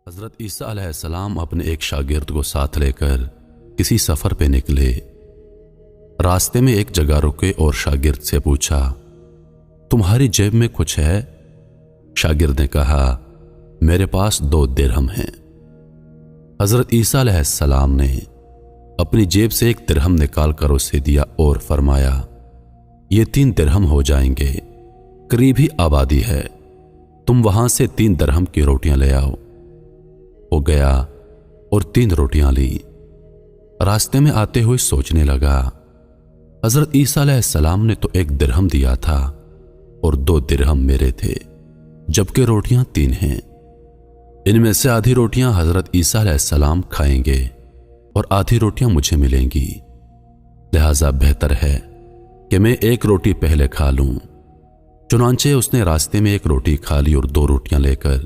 حضرت عیسیٰ علیہ السلام اپنے ایک شاگرد کو ساتھ لے کر کسی سفر پہ نکلے۔ راستے میں ایک جگہ رکے اور شاگرد سے پوچھا، تمہاری جیب میں کچھ ہے؟ شاگرد نے کہا، میرے پاس 2 درہم ہیں۔ حضرت عیسیٰ علیہ السلام نے اپنی جیب سے 1 درہم نکال کر اسے دیا اور فرمایا، یہ 3 درہم ہو جائیں گے، قریب ہی آبادی ہے، تم وہاں سے 3 درہم کی روٹیاں لے آؤ۔ وہ گیا اور 3 روٹیاں لی۔ راستے میں آتے ہوئے سوچنے لگا، حضرت عیسیٰ علیہ السلام نے تو 1 درہم دیا تھا اور 2 درہم میرے تھے، جبکہ روٹیاں 3 ہیں۔ ان میں سے آدھی روٹیاں حضرت عیسیٰ علیہ السلام کھائیں گے اور آدھی روٹیاں مجھے ملیں گی، لہذا بہتر ہے کہ میں 1 روٹی پہلے کھا لوں۔ چنانچہ اس نے راستے میں 1 روٹی کھا لی اور 2 روٹیاں لے کر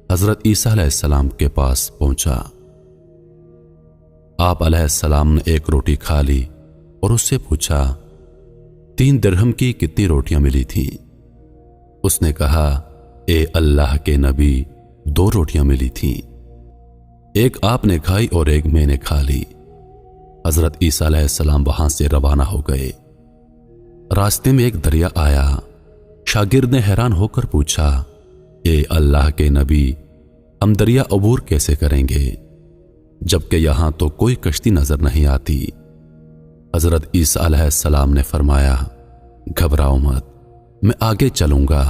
حضرت عیسیٰ علیہ السلام کے پاس پہنچا۔ آپ علیہ السلام نے 1 روٹی کھا لی اور اس سے پوچھا، 3 درہم کی کتنی روٹیاں ملی تھیں؟ اس نے کہا، اے اللہ کے نبی، 2 روٹیاں ملی تھیں، 1 آپ نے کھائی اور 1 میں نے کھا لی۔ حضرت عیسیٰ علیہ السلام وہاں سے روانہ ہو گئے۔ راستے میں ایک دریا آیا۔ شاگرد نے حیران ہو کر پوچھا، اے اللہ کے نبی، ہم دریا عبور کیسے کریں گے جبکہ یہاں تو کوئی کشتی نظر نہیں آتی؟ حضرت عیسیٰ علیہ السلام نے فرمایا، گھبراؤ مت، میں آگے چلوں گا،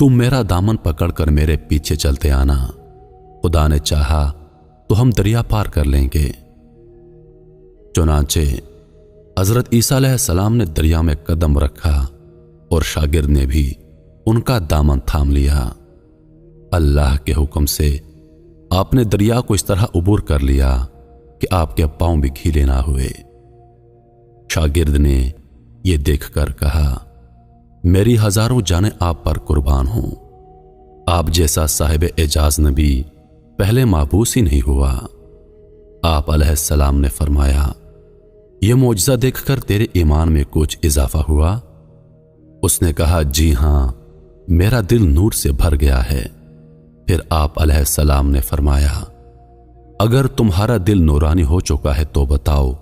تم میرا دامن پکڑ کر میرے پیچھے چلتے آنا، خدا نے چاہا تو ہم دریا پار کر لیں گے۔ چنانچہ حضرت عیسیٰ علیہ السلام نے دریا میں قدم رکھا اور شاگرد نے بھی ان کا دامن تھام لیا۔ اللہ کے حکم سے آپ نے دریا کو اس طرح عبور کر لیا کہ آپ کے پاؤں بھی گیلے نہ ہوئے۔ شاگرد نے یہ دیکھ کر کہا، میری ہزاروں جانیں آپ پر قربان ہوں، آپ جیسا صاحب اعجاز نبی پہلے معبوس ہی نہیں ہوا۔ آپ علیہ السلام نے فرمایا، یہ معجزہ دیکھ کر تیرے ایمان میں کچھ اضافہ ہوا؟ اس نے کہا، جی ہاں، میرا دل نور سے بھر گیا ہے۔ پھر آپ علیہ السلام نے فرمایا، اگر تمہارا دل نورانی ہو چکا ہے تو بتاؤ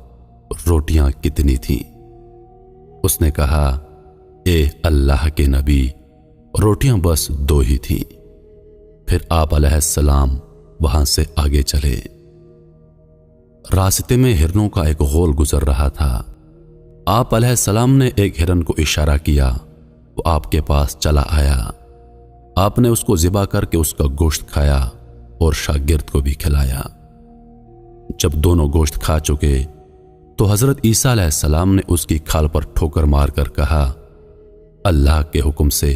روٹیاں کتنی تھیں؟ اس نے کہا، اے اللہ کے نبی، روٹیاں بس 2 ہی تھیں۔ پھر آپ علیہ السلام وہاں سے آگے چلے۔ راستے میں ہرنوں کا ایک غول گزر رہا تھا۔ آپ علیہ السلام نے ایک ہرن کو اشارہ کیا، وہ آپ کے پاس چلا آیا۔ آپ نے اس کو ذبح کر کے اس کا گوشت کھایا اور شاگرد کو بھی کھلایا۔ جب دونوں گوشت کھا چکے تو حضرت عیسیٰ علیہ السلام نے اس کی کھال پر ٹھوکر مار کر کہا، اللہ کے حکم سے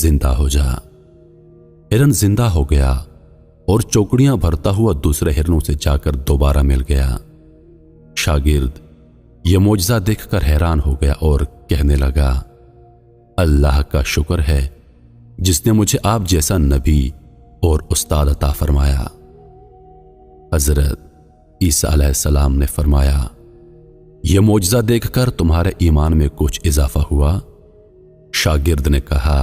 زندہ ہو جا۔ ہرن زندہ ہو گیا اور چوکڑیاں بھرتا ہوا دوسرے ہرنوں سے جا کر دوبارہ مل گیا۔ شاگرد یہ معجزہ دیکھ کر حیران ہو گیا اور کہنے لگا، اللہ کا شکر ہے جس نے مجھے آپ جیسا نبی اور استاد عطا فرمایا۔ حضرت عیسیٰ علیہ السلام نے فرمایا، یہ معجزہ دیکھ کر تمہارے ایمان میں کچھ اضافہ ہوا؟ شاگرد نے کہا،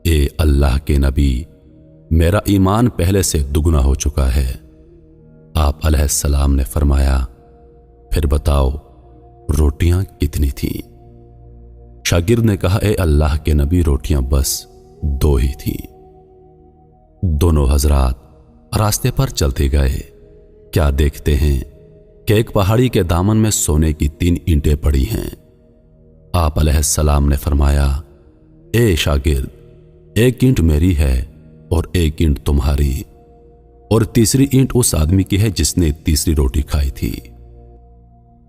اے اللہ کے نبی، میرا ایمان پہلے سے دگنا ہو چکا ہے۔ آپ علیہ السلام نے فرمایا، پھر بتاؤ روٹیاں کتنی تھیں؟ شاگرد نے کہا، اے اللہ کے نبی، روٹیاں بس 2 ہی تھیں۔ دونوں حضرات راستے پر چلتے گئے۔ کیا دیکھتے ہیں کہ ایک پہاڑی کے دامن میں سونے کی 3 اینٹیں پڑی ہیں۔ آپ علیہ السلام نے فرمایا، اے شاگرد، 1 اینٹ میری ہے اور 1 اینٹ تمہاری، اور تیسری اینٹ اس آدمی کی ہے جس نے تیسری روٹی کھائی تھی۔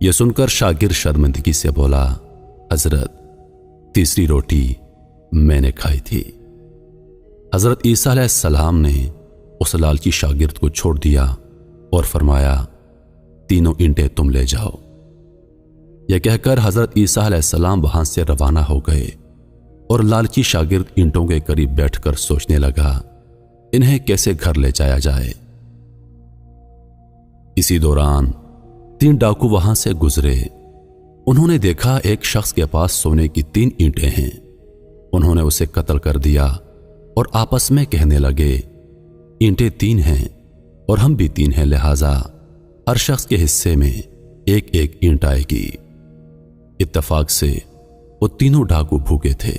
یہ سن کر شاگرد شرمندگی سے بولا، حضرت، تیسری روٹی میں نے کھائی تھی۔ حضرت عیسیٰ علیہ السلام نے اس لالچی شاگرد کو چھوڑ دیا اور فرمایا، 3 اینٹیں تم لے جاؤ۔ یہ کہہ کر حضرت عیسیٰ علیہ السلام وہاں سے روانہ ہو گئے اور لالچی شاگرد اینٹوں کے قریب بیٹھ کر سوچنے لگا، انہیں کیسے گھر لے جایا جائے۔ اسی دوران 3 ڈاکو وہاں سے گزرے۔ انہوں نے دیکھا ایک شخص کے پاس سونے کی 3 اینٹیں ہیں۔ انہوں نے اسے قتل کر دیا اور آپس میں کہنے لگے، اینٹیں 3 ہیں اور ہم بھی 3 ہیں، لہذا ہر شخص کے حصے میں ایک ایک اینٹ آئے گی۔ اتفاق سے وہ تینوں ڈاکو بھوکے تھے۔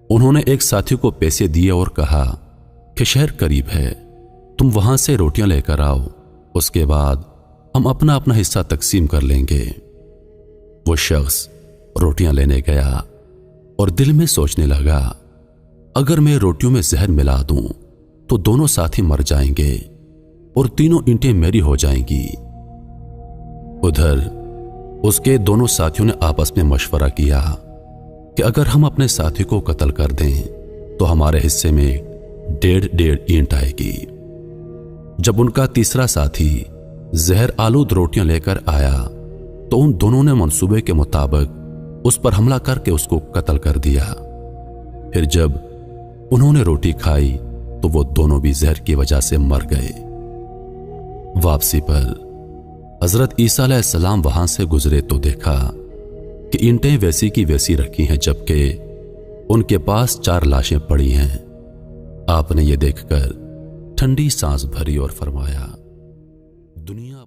انہوں نے ایک ساتھی کو پیسے دیے اور کہا کہ شہر قریب ہے، تم وہاں سے روٹیاں لے کر آؤ، اس کے بعد ہم اپنا اپنا حصہ تقسیم کر لیں گے۔ وہ شخص روٹیاں لینے گیا اور دل میں سوچنے لگا، اگر میں روٹیوں میں زہر ملا دوں تو دونوں ساتھی مر جائیں گے اور تینوں اینٹیں میری ہو جائیں گی۔ ادھر اس کے دونوں ساتھیوں نے آپس میں مشورہ کیا کہ اگر ہم اپنے ساتھی کو قتل کر دیں تو ہمارے حصے میں 1.5 اینٹ آئے گی۔ جب ان کا تیسرا ساتھی زہر آلود روٹیاں لے کر آیا تو ان دونوں نے منصوبے کے مطابق اس پر حملہ کر کے اس کو قتل کر دیا۔ پھر جب انہوں نے روٹی کھائی تو وہ دونوں بھی زہر کی وجہ سے مر گئے۔ واپسی پر حضرت عیسیٰ علیہ السلام وہاں سے گزرے تو دیکھا کہ اینٹیں ویسی کی ویسی رکھی ہیں، جبکہ ان کے پاس 4 لاشیں پڑی ہیں۔ آپ نے یہ دیکھ کر ٹھنڈی سانس بھری اور فرمایا، دنیا